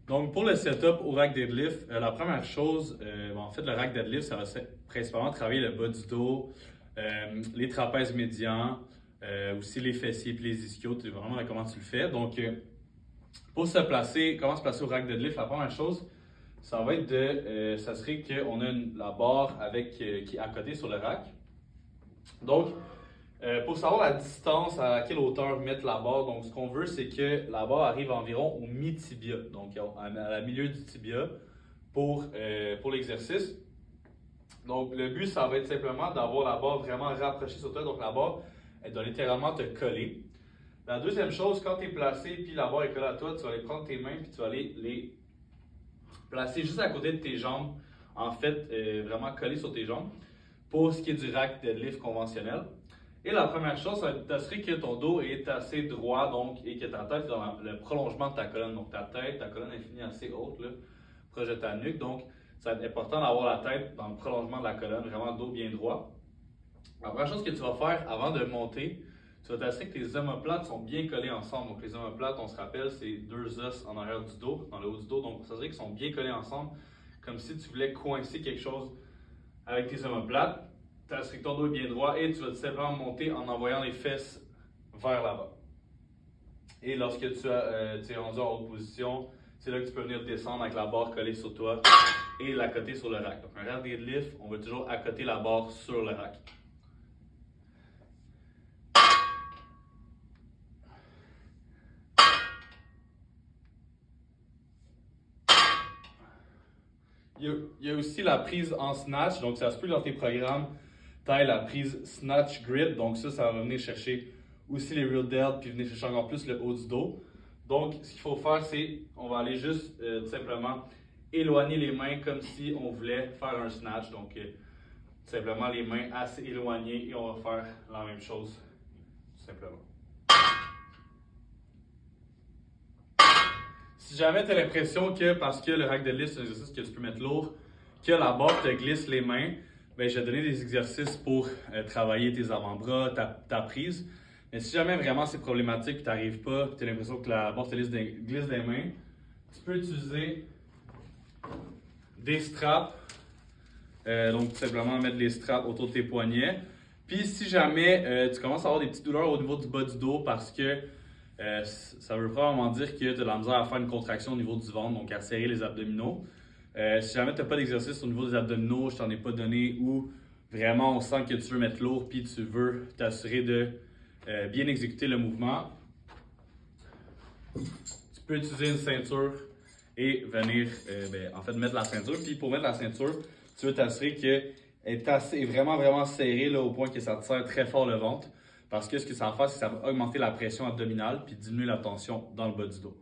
Donc, pour le setup au rack deadlift, la première chose, en fait, le rack deadlift, ça va principalement travailler le bas du dos, les trapèzes médians, aussi les fessiers et les ischios, tu sais vraiment comment tu le fais. Donc, pour se placer, comment se placer au rack deadlift, la première chose, ça va être ça serait qu'on a la barre qui est à côté sur le rack. Donc, pour savoir la distance à quelle hauteur mettre la barre, donc ce qu'on veut, c'est que la barre arrive environ au mi-tibia, donc à la milieu du tibia pour l'exercice. Donc, le but, ça va être simplement d'avoir la barre vraiment rapprochée sur toi. Donc, la barre, elle doit littéralement te coller. La deuxième chose, quand tu es placé puis la barre est collée à toi, tu vas aller prendre tes mains puis tu vas aller les placer juste à côté de tes jambes. En fait, vraiment collées sur tes jambes pour ce qui est du rack deadlift conventionnel. Et la première chose, ça va être d'assurer que ton dos est assez droit donc, et que ta tête est dans le prolongement de ta colonne. Donc ta colonne est finie assez haute, là, proche de ta nuque. Donc, ça va être important d'avoir la tête dans le prolongement de la colonne, vraiment le dos bien droit. La première chose que tu vas faire avant de monter, tu vas t'assurer que tes omoplates sont bien collés ensemble. Donc les omoplates, on se rappelle, c'est deux os en arrière du dos, dans le haut du dos. Donc, ça veut dire qu'ils sont bien collés ensemble, comme si tu voulais coincer quelque chose avec tes omoplates. Tu assurer que ton dos est bien droit et tu vas tout simplement monter en envoyant les fesses vers l'avant. Et lorsque tu es rendu en haute position, c'est là que tu peux venir descendre avec la barre collée sur toi et la coter sur le rack. Donc un rack deadlift, on va toujours accoter la barre sur le rack. Il y a aussi la prise en snatch, donc ça se peut dans tes programmes, tu as la prise snatch grip, donc ça va venir chercher aussi les real dead, puis venir chercher encore plus le haut du dos. Donc ce qu'il faut faire, c'est on va aller juste tout simplement éloigner les mains comme si on voulait faire un snatch, donc tout simplement les mains assez éloignées et on va faire la même chose, tout simplement. Si jamais tu as l'impression que parce que le rack deadlift c'est un exercice que tu peux mettre lourd, que la barre te glisse les mains, ben, je vais te donner des exercices pour travailler tes avant-bras, ta prise. Mais si jamais vraiment c'est problématique et tu n'arrives pas, tu as l'impression que la barre te glisse des mains, tu peux utiliser des straps. Donc tout simplement mettre les straps autour de tes poignets. Puis si jamais tu commences à avoir des petites douleurs au niveau du bas du dos parce que ça veut probablement dire que tu as de la misère à faire une contraction au niveau du ventre, donc à serrer les abdominaux. Si jamais tu n'as pas d'exercice au niveau des abdominaux, je t'en ai pas donné, ou vraiment on sent que tu veux mettre lourd puis tu veux t'assurer de bien exécuter le mouvement, tu peux utiliser une ceinture et venir en fait mettre la ceinture. Puis pour mettre la ceinture, tu veux t'assurer qu'elle est vraiment serrée là, au point que ça te serre très fort le ventre. Parce que ce que ça va faire, c'est que ça va augmenter la pression abdominale puis diminuer la tension dans le bas du dos.